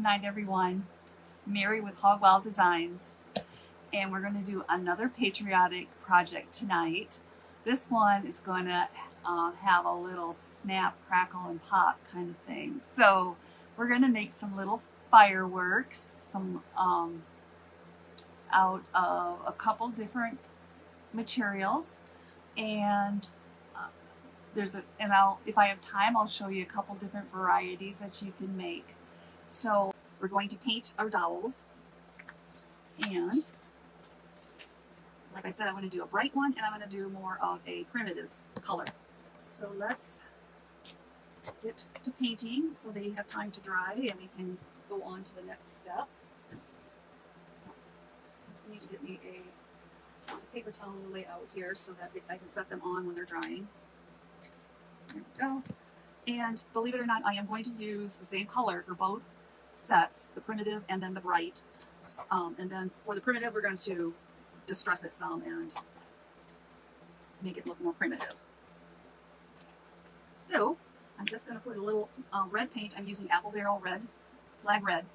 night, everyone. Mary with Hogwild Designs, and we're going to do another patriotic project tonight. This one is going to have a little snap, crackle, and pop kind of thing. So we're going to make some little fireworks, some out of a couple different materials, and if I have time, I'll show you a couple different varieties that you can make. So we're going to paint our dowels, and like I said, I'm going to do a bright one, and I'm going to do more of a primitive color. So let's get to painting so they have time to dry and we can go on to the next step. I just need to get me just a paper towel to lay out here so that I can set them on when they're drying. There we go. And believe it or not, I am going to use the same color for both sets, the primitive and then the bright. And then for the primitive, we're going to distress it some and make it look more primitive. So I'm just going to put a little red paint. I'm using apple barrel flag red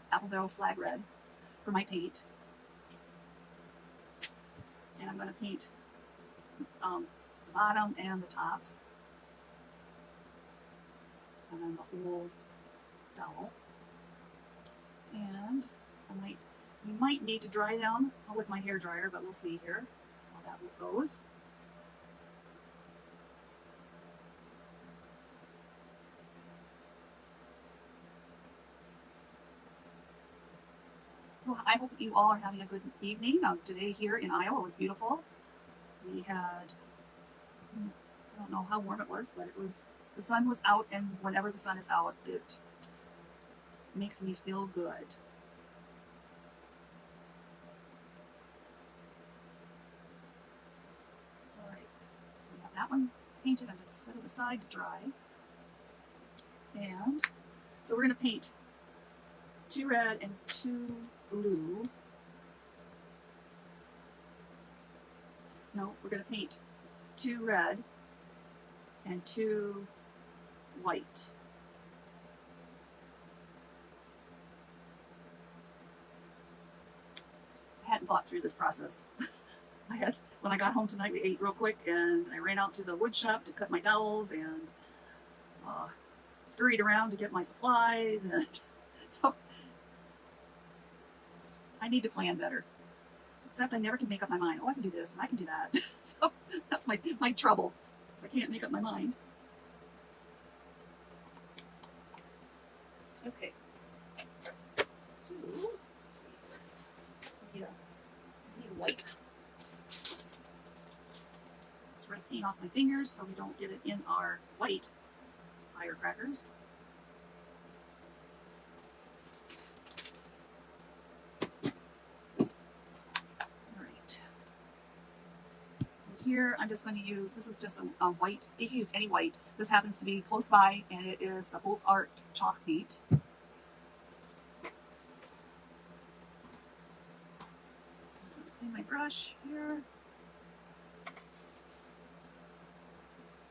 for my paint. And I'm going to paint the bottom and the tops. And then the whole dowel. And we might need to dry them with my hair dryer, but we'll see here how that goes. So I hope you all are having a good evening. Today here in Iowa was beautiful. We had, I don't know how warm it was, but the sun was out, and whenever the sun is out, it makes me feel good. All right, so we have that one painted. I'm going to set it aside to dry. And so we're going to paint 2 red and 2 blue. No, we're going to paint 2 red and 2 white. I hadn't thought through this process. When I got home tonight, we ate real quick, and I ran out to the wood shop to cut my dowels and scurried around to get my supplies, and so I need to plan better. Except I never can make up my mind. Oh, I can do this and I can do that. So that's my trouble, because I can't make up my mind. Okay. So let's see here. I need a wipe. Let's red paint off my fingers so we don't get it in our white firecrackers. Here I'm just going to use, this is just a white, you can use any white. This happens to be close by, and it is the Folk Art chalk paint. Okay, my brush here.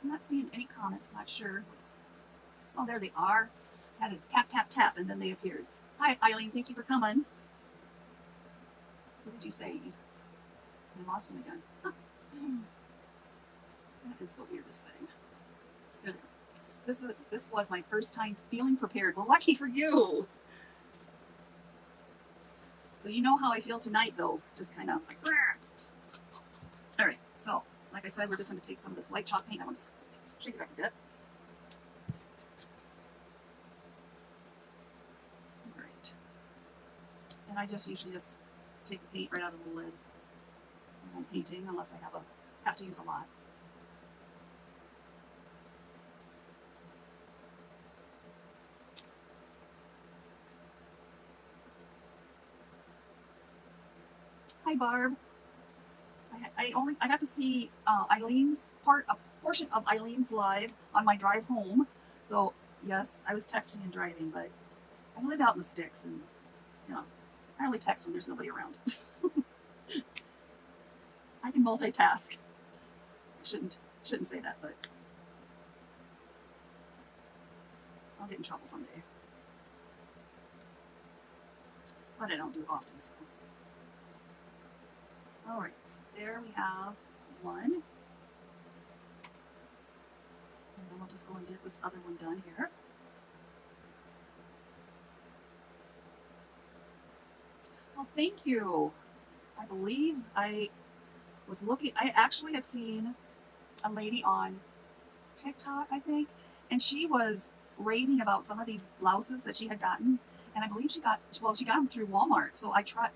I'm not seeing any comments, not sure. Oh, there they are. I had to tap, tap, tap, and then they appeared. Hi, Eileen, thank you for coming. What did you say? I lost him again. That is the weirdest thing. This was my first time feeling prepared. Well, lucky for you. So you know how I feel tonight, though. Just kind of like, rah. All right. So, like I said, we're just going to take some of this white chalk paint. I want to shake it back a bit. All right. And I just usually just take the paint right out of the lid. I'm painting unless I have to use a lot. Hi, Barb. I got to see Eileen's a portion of Eileen's live on my drive home. So yes, I was texting and driving, but I live out in the sticks, and I only text when there's nobody around. I can multitask. I shouldn't say that, but I'll get in trouble someday. but I don't do it often. So, all right, so there we have one, and then we'll just go and get this other one done here. Well, thank you. I believe I was looking. I actually had seen a lady on TikTok, I think, and she was raving about some of these blouses that she had gotten, and I believe she got them through Walmart. So I tried.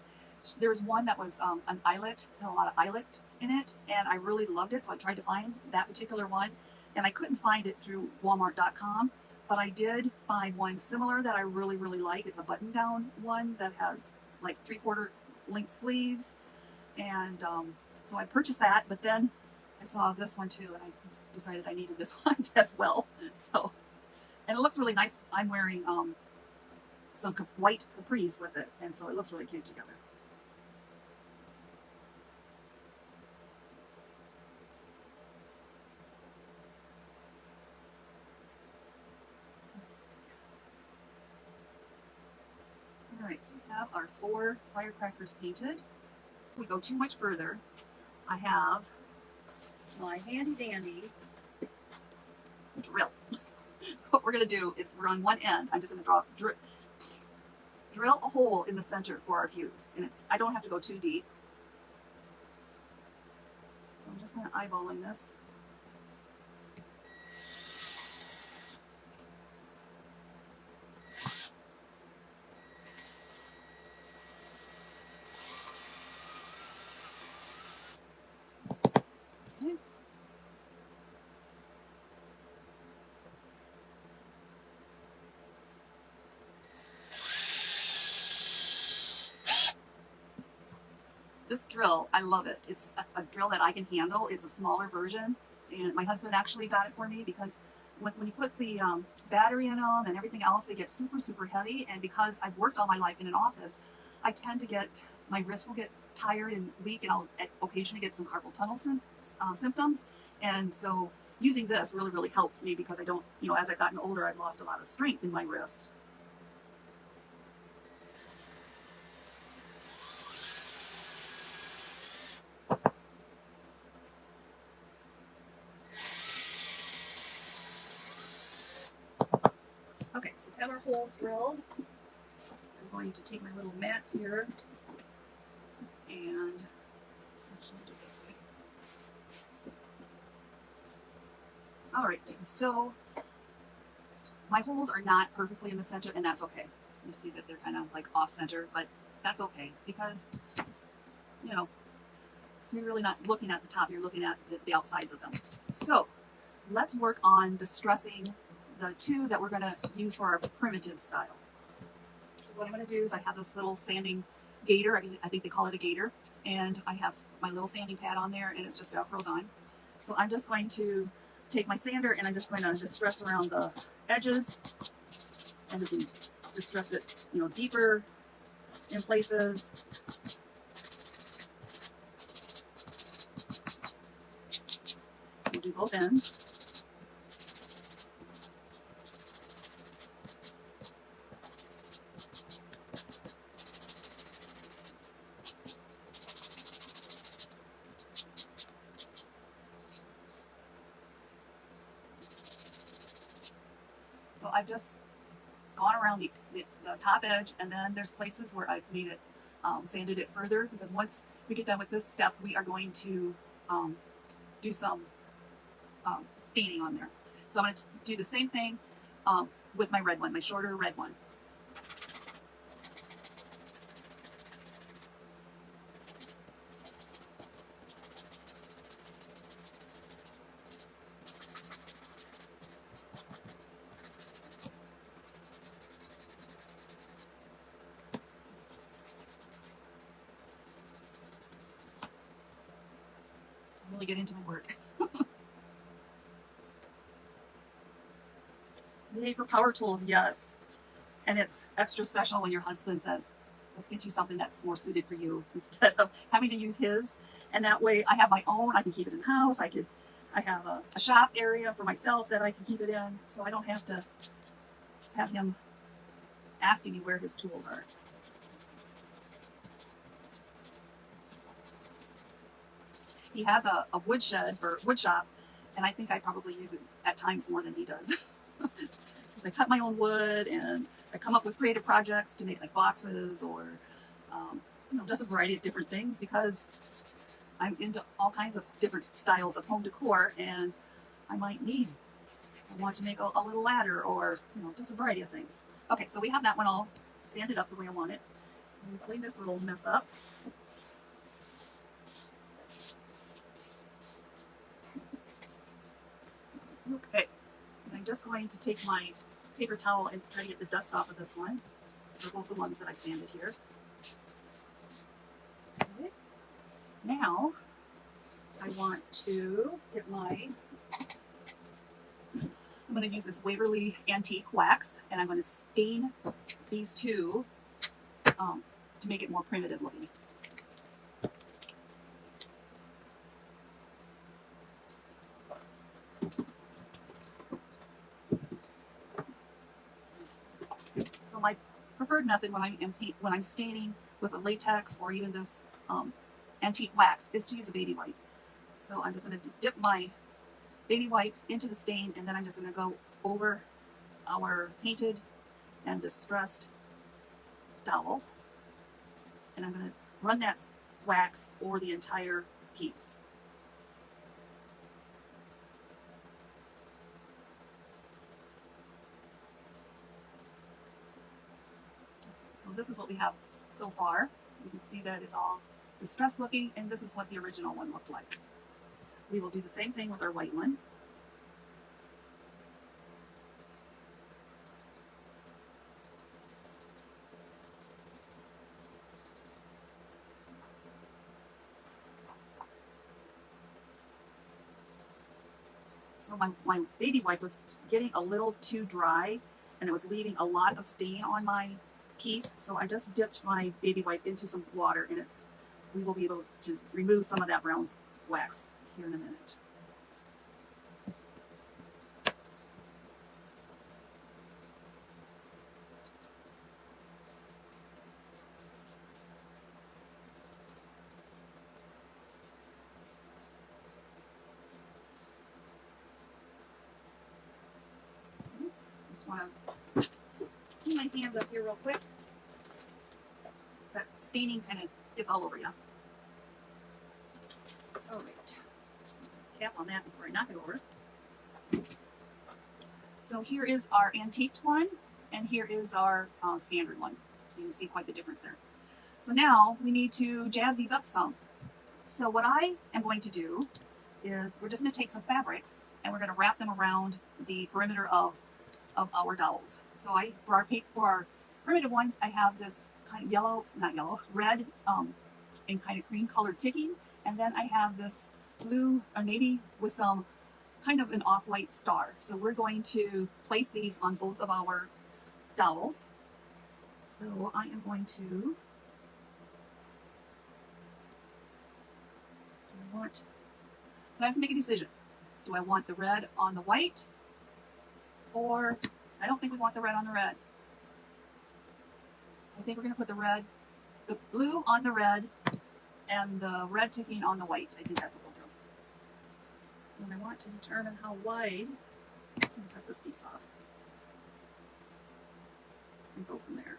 There was one that was an eyelet, had a lot of eyelet in it, and I really loved it. So I tried to find that particular one, and I couldn't find it through Walmart.com. But I did find one similar that I really, really like. It's a button-down one that has like 3/4 length sleeves, and so I purchased that. But then I saw this one too, and I decided I needed this one as well. So, and it looks really nice. I'm wearing some white capris with it, and so it looks really cute together. All right, so we have our 4 firecrackers painted. If we go too much further, I have my handy dandy drill. What we're going to do is we're on one end. I'm just going to drill a hole in the center for our fuse, and I don't have to go too deep. So I'm just kind of eyeballing this. Okay. This drill, I love it. It's a drill that I can handle. It's a smaller version, and my husband actually got it for me because when you put the battery in them and everything else, they get super, super heavy. And because I've worked all my life in an office, I tend to my wrist will get tired and weak, and I'll occasionally get some carpal tunnel symptoms. And so using this really, really helps me because I don't, as I've gotten older, I've lost a lot of strength in my wrist. Okay, so we have our holes drilled. I'm going to take my little mat here and actually do it this way. All right, so my holes are not perfectly in the center, and that's okay. You see that they're kind of like off center, but that's okay because, you're really not looking at the top, you're looking at the outsides of them. So let's work on distressing the 2 that we're going to use for our primitive style. So what I'm going to do is I have this little sanding gator. I think they call it a gator. And I have my little sanding pad on there, and it's just Velcro's on. So I'm just going to take my sander, and I'm just going to distress around the edges. And we can distress it, deeper in places. We'll do both ends. So I've just gone around the top edge, and then there's places where I've made it, sanded it further, because once we get done with this step, we are going to do some staining on there. So I'm going to do the same thing with my red one, my shorter red one. Really get into my work. Yay for power tools, yes. And it's extra special when your husband says, let's get you something that's more suited for you instead of having to use his. And that way I have my own, I can keep it in the house. I have a shop area for myself that I can keep it in, so I don't have to have him asking me where his tools are. He has a wood shed or wood shop, and I think I probably use it at times more than he does. Because I cut my own wood, and I come up with creative projects to make like boxes or just a variety of different things, because I'm into all kinds of different styles of home decor, and I want to make a little ladder, or just a variety of things. Okay, so we have that one all sanded up the way I want it. Let me clean this little mess up. Okay, and I'm just going to take my paper towel and try to get the dust off of this one, for both the ones that I sanded here. Okay. Now, I want to get I'm going to use this Waverly Antique Wax, and I'm going to stain these two to make it more primitive looking. So my preferred method when I'm staining with a latex or even this antique wax is to use a baby wipe. So I'm just going to dip my baby wipe into the stain, and then I'm just going to go over our painted and distressed dowel, and I'm going to run that wax over the entire piece. So this is what we have so far. You can see that it's all distressed looking, and this is what the original one looked like. We will do the same thing with our white one. So my baby wipe was getting a little too dry, and it was leaving a lot of stain on my piece. So I just dipped my baby wipe into some water, and we will be able to remove some of that brown wax here in a minute. Just want to clean my hands up here real quick. That staining kind of gets all over you. All right, cap on that before I knock it over. So here is our antiqued one, and here is our standard one. So you can see quite the difference there. So now we need to jazz these up some. So what I am going to do is we're just going to take some fabrics, and we're going to wrap them around the perimeter of our dowels. So for our primitive ones, I have this kind of red and kind of cream colored ticking, and then I have this blue or navy with some kind of an off-white star. So we're going to place these on both of our dowels. So I am going to so I have to make a decision. Do I want the red on the white, or I don't think we want the red on the red. I think we're going to put the blue on the red, and the red ticking on the white. I think that's what we'll do. And I want to determine how wide. So I'm going to cut this piece off and go from there.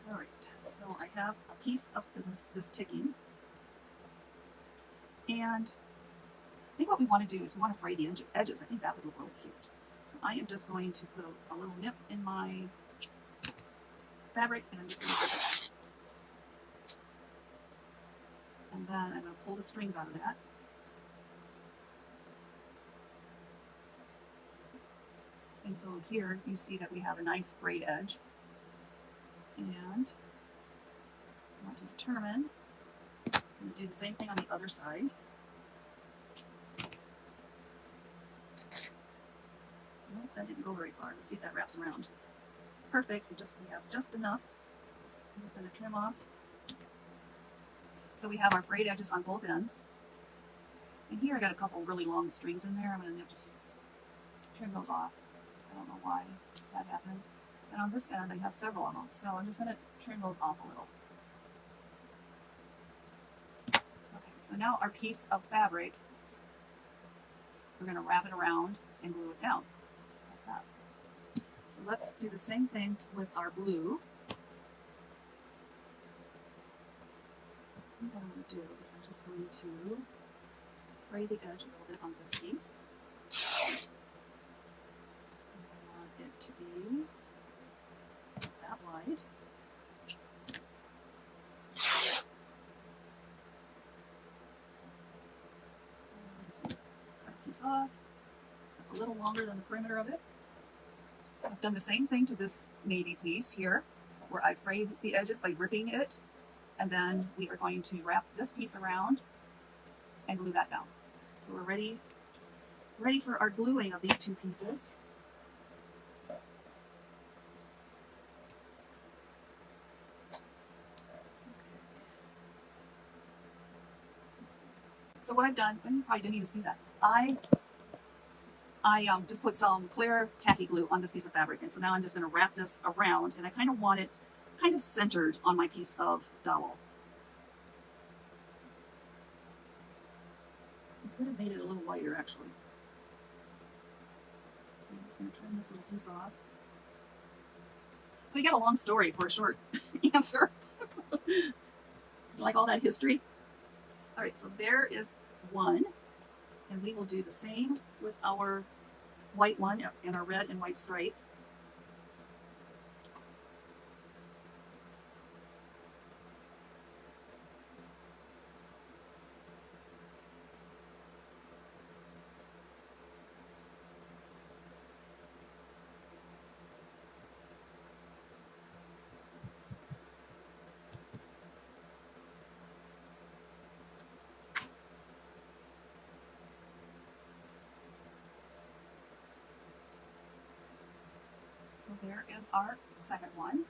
All right, so I have a piece of this ticking, and I think what we want to do is we want to fray the edges. I think that would look really cute. So I am just going to put a little nip in my fabric, and I'm just going to rip it. And then I'm going to pull the strings out of that. And so here you see that we have a nice frayed edge. And I want to determine, I'm going to do the same thing on the other side. Nope, that didn't go very far. Let's see if that wraps around. Perfect. We have just enough. I'm just going to trim off. So we have our frayed edges on both ends. And here I got a couple really long strings in there. I'm going to just trim those off. I don't know why that happened. And on this end, I have several of them. So I'm just going to trim those off a little. Okay, so now our piece of fabric, we're going to wrap it around and glue it down like that. So let's do the same thing with our blue. What I'm going to do is I'm just going to fray the edge a little bit on this piece. I want it to be that wide. I'm just going to cut a piece off. That's a little longer than the perimeter of it. So I've done the same thing to this navy piece here, where I frayed the edges by ripping it, and then we are going to wrap this piece around and glue that down. So we're ready for our gluing of these two pieces. So what I've done, and you probably didn't even see that, I just put some clear tacky glue on this piece of fabric, and so now I'm just going to wrap this around, and I kind of want it kind of centered on my piece of dowel. I could have made it a little wider, actually. I'm just going to trim this little piece off. So you got a long story for a short answer. Like all that history? All right, so there is one, and we will do the same with our white one and our red and white stripe. So there is our second one.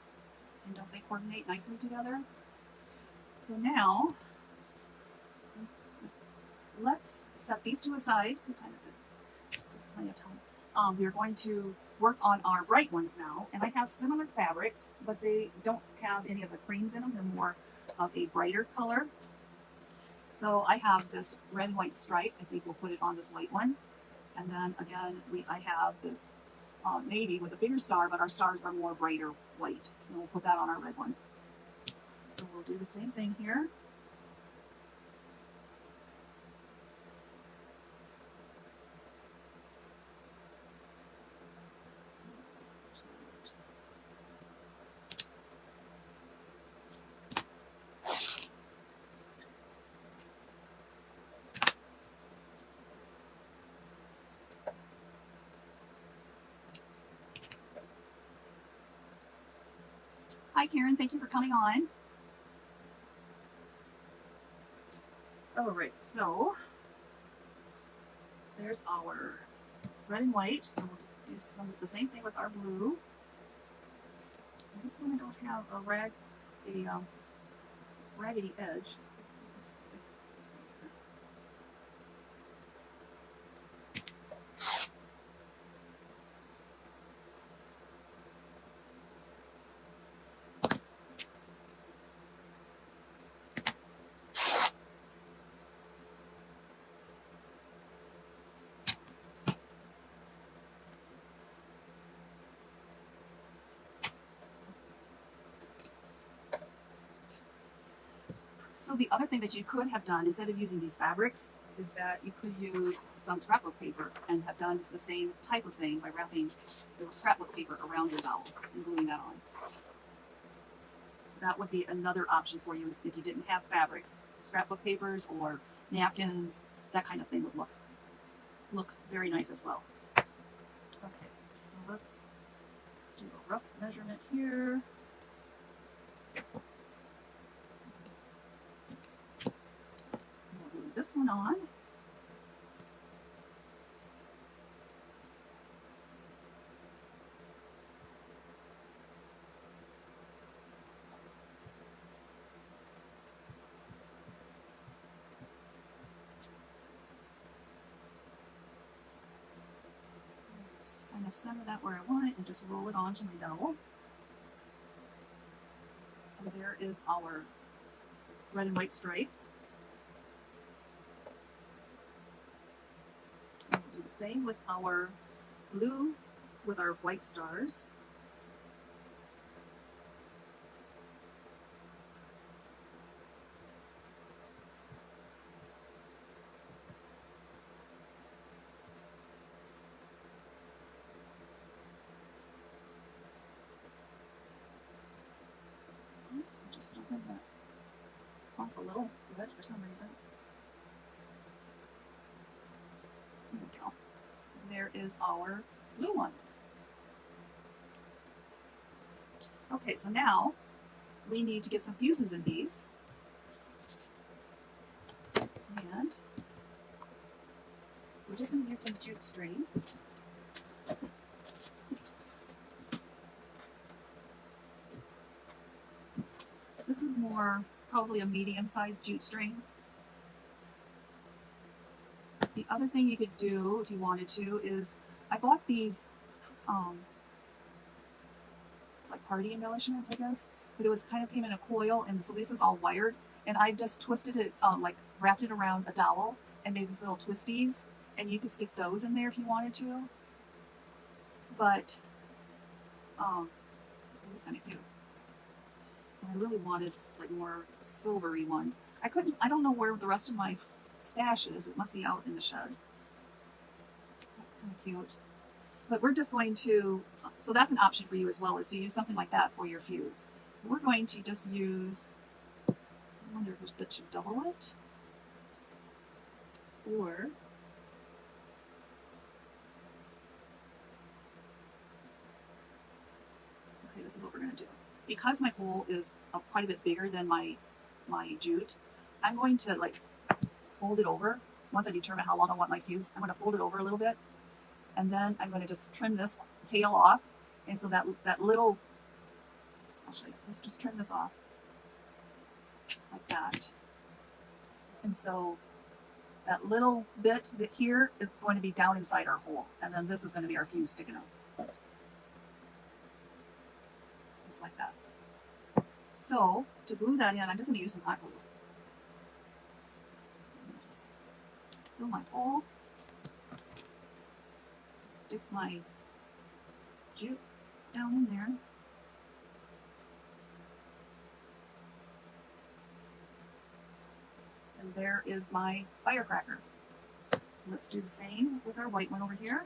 And don't they coordinate nicely together? So now, let's set these two aside. What time is it? Plenty of time. We're going to work on our bright ones now. And I have similar fabrics, but they don't have any of the creams in them. They're more of a brighter color. So I have this red and white stripe. I think we'll put it on this white one. And then again, I have this navy with a bigger star, but our stars are more brighter white. So we'll put that on our red one. So we'll do the same thing here. Hi Karen, thank you for coming on. All right, so there's our red and white, and we'll do the same thing with our blue. And this one I don't have a raggedy edge. Let's do this. Let's see here. So the other thing that you could have done, instead of using these fabrics, is that you could use some scrapbook paper and have done the same type of thing by wrapping the scrapbook paper around your dowel and gluing that on. So that would be another option for you if you didn't have fabrics. Scrapbook papers or napkins, that kind of thing would look very nice as well. Okay, so let's do a rough measurement here. This one on. Just kind of center that where I want it and just roll it onto my dowel. here is our red and white stripe. And we'll do the same with our blue with our white stars. So just open that off a little bit for some reason. There we go. There is our blue one. Okay, so now we need to get some fuses in these. And we're just going to use some jute string. This is more probably a medium-sized jute string. The other thing you could do if you wanted to is, I bought these like party embellishments, I guess, but it was kind of came in a coil, and so this is all wired, and I just twisted it, like wrapped it around a dowel and made these little twisties, and you could stick those in there if you wanted to. But it was kind of cute. I really wanted like more silvery ones. I don't know where the rest of my stash is. It must be out in the shed. That's kind of cute. But we're just going to, so that's an option for you as well, is to use something like that for your fuse. We're going to just use, I wonder if that should double it, or okay, this is what we're going to do. Because my hole is quite a bit bigger than my jute, I'm going to like fold it over. Once I determine how long I want my fuse, I'm going to fold it over a little bit, and then I'm going to just trim this tail off. And so that little, I'll show you. Let's just trim this off like that. And so that little bit that here is going to be down inside our hole, and then this is going to be our fuse sticking up. Just like that. So to glue that in, I'm just going to use some hot glue. So I'm going to just fill my hole, stick my jute down in there, and there is my firecracker. So let's do the same with our white one over here.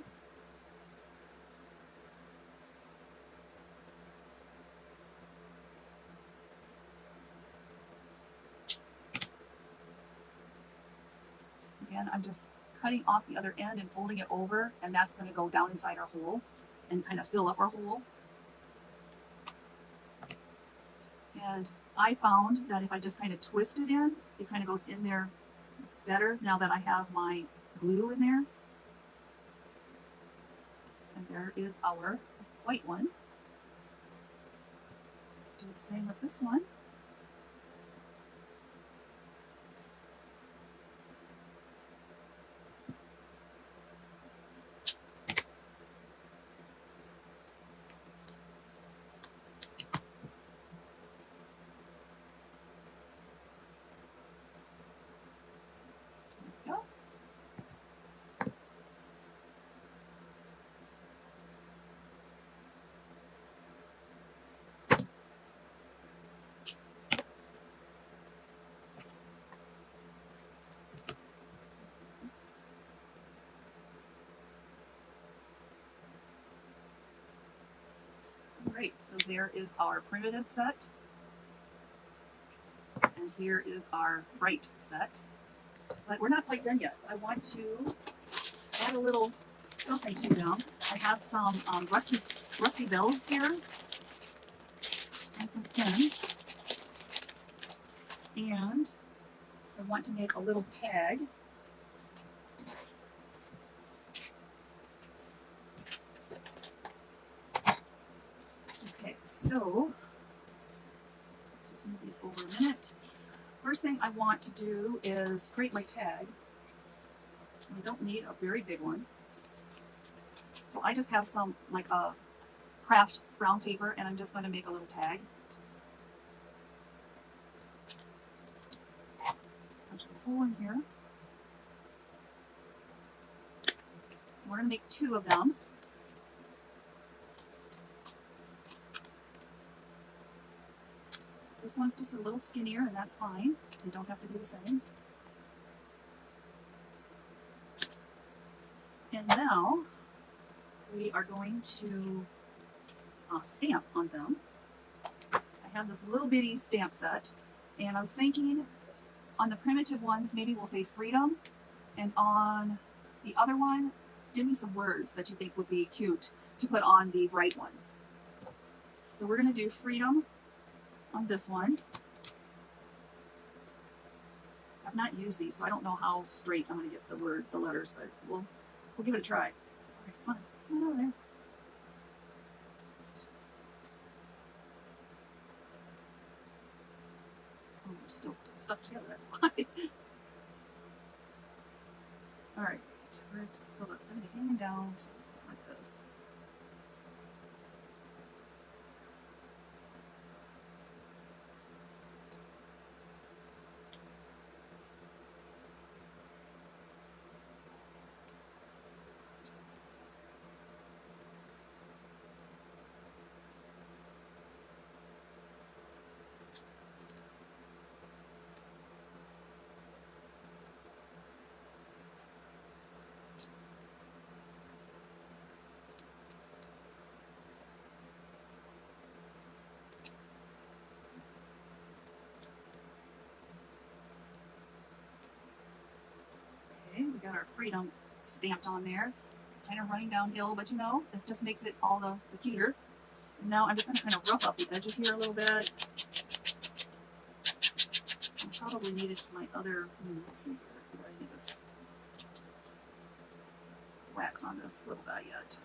Again, I'm just cutting off the other end and folding it over, and that's going to go down inside our hole and kind of fill up our hole. And I found that if I just kind of twist it in, it kind of goes in there better now that I have my glue in there. And there is our white one. Let's do the same with this one. Great, so there is our primitive set, and here is our bright set. But we're not quite done yet. I want to add a little something to them. I have some rusty bells here, and some pins, and I want to make a little tag. So, let's just move these over a minute. First thing I want to do is create my tag. I don't need a very big one. So I just have some, like a craft brown paper, and I'm just going to make a little tag. hole in here. We're going to make 2 of them. This one's just a little skinnier, and that's fine. They don't have to be the same. And now we are going to stamp on them. I have this little bitty stamp set, and I was thinking on the primitive ones, maybe we'll say freedom, and on the other one, give me some words that you think would be cute to put on the bright ones. So we're going to do freedom on this one. I've not used these, so I don't know how straight I'm going to get the letters, but we'll give it a try. All right, come on over there. Oh, we're still stuck together, that's why. All right, so that's going to be hanging down, so it's like this. We got our freedom stamped on there. Kind of running downhill, but you know, it just makes it all the cuter. And now I'm just going to kind of rough up the edge of here a little bit. I probably needed my other, let's see here, do I need this wax on this little guy yet?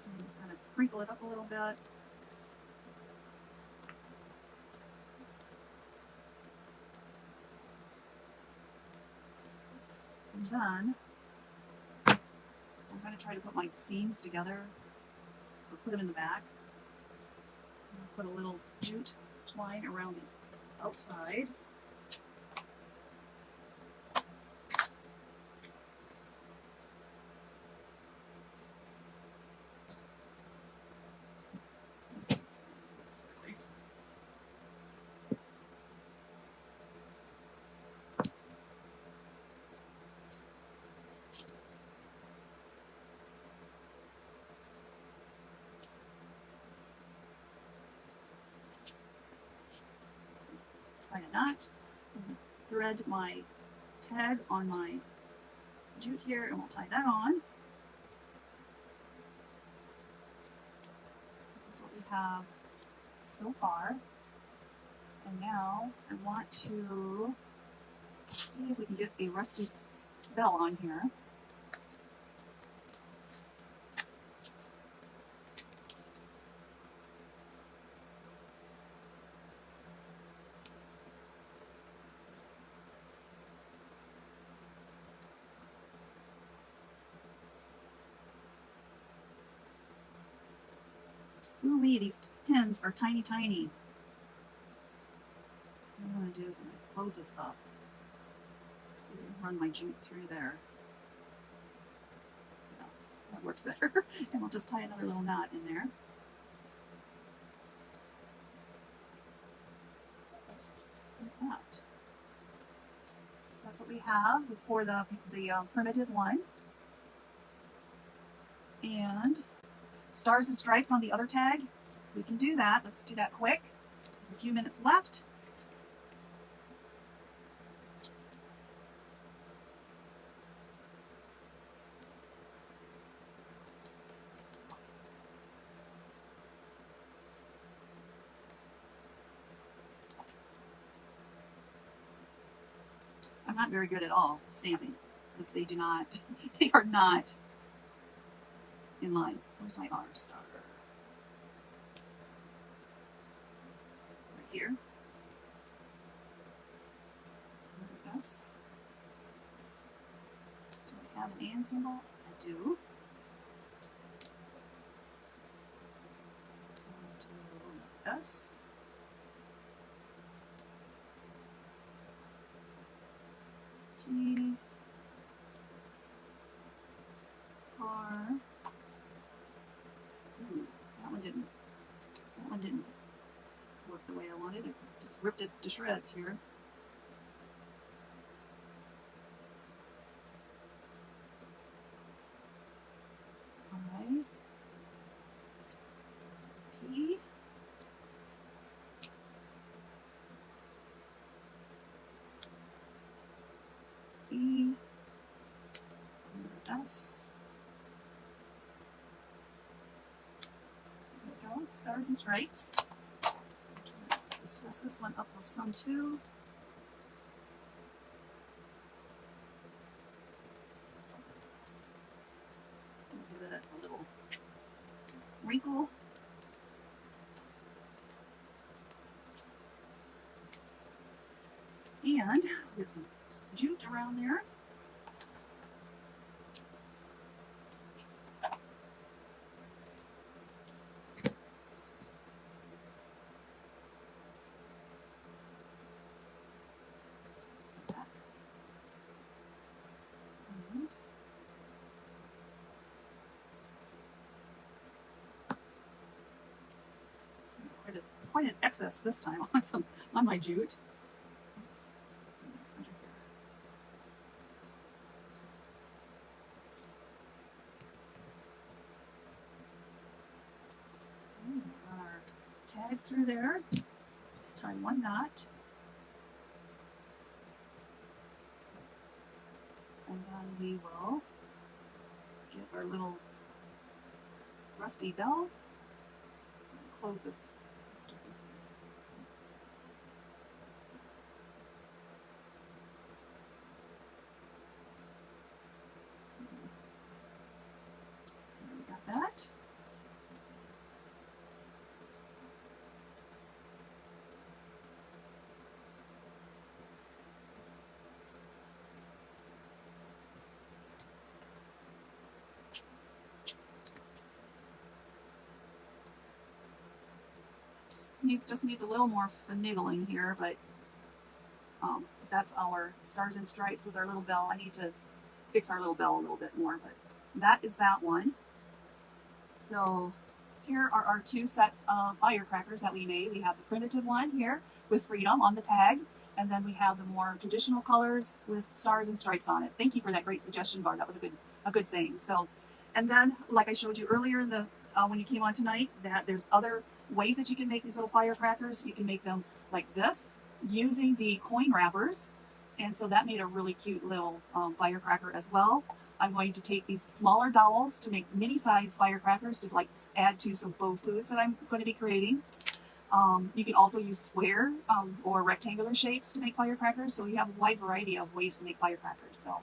I'm just kind of crinkle it up a little bit. And then I'm going to try to put my seams together, or put them in the back. Put a little jute twine around the outside. Tie a knot, thread my tag on my jute here, and we'll tie that on. This is what we have so far. And now I want to see if we can get a rusty bell on here. Ooh-wee, these pins are tiny, tiny. What I'm going to do is I'm going to close this up. See, run my jute through there. Yeah, that works better. And we'll just tie another little knot in there. Like that. So that's what we have for the primitive one. And stars and stripes on the other tag. We can do that. Let's do that quick. A few minutes left. I'm not very good at all stamping because they they are not in line. Where's my R star? Right here. Yes. Do I have an and symbol? I do. Yes. T R. Ooh, that one didn't. That one didn't work the way I wanted. It just ripped it to shreds here. All right. P. E. S. There we go. Stars and stripes. Discuss this one up with some too. Give it a little wrinkle. And get some jute around there. Quite an excess this time on my jute. Let's put this under here. Run our tag through there. Just tie one knot. And then we will get our little rusty bell. Close this. Let's do this way. We got that. Just needs a little more finagling here, but that's our stars and stripes with our little bell. I need to fix our little bell a little bit more, but that is that one. So here are our two sets of firecrackers that we made. We have the primitive one here with freedom on the tag, and then we have the more traditional colors with stars and stripes on it. Thank you for that great suggestion, Barb. That was a good saying. So, and then like I showed you earlier in the when you came on tonight, that there's other ways that you can make these little firecrackers. You can make them like this using the coin wrappers, and so that made a really cute little firecracker as well. I'm going to take these smaller dowels to make mini size firecrackers to like add to some faux foods that I'm going to be creating. You can also use square or rectangular shapes to make firecrackers, so you have a wide variety of ways to make firecrackers. So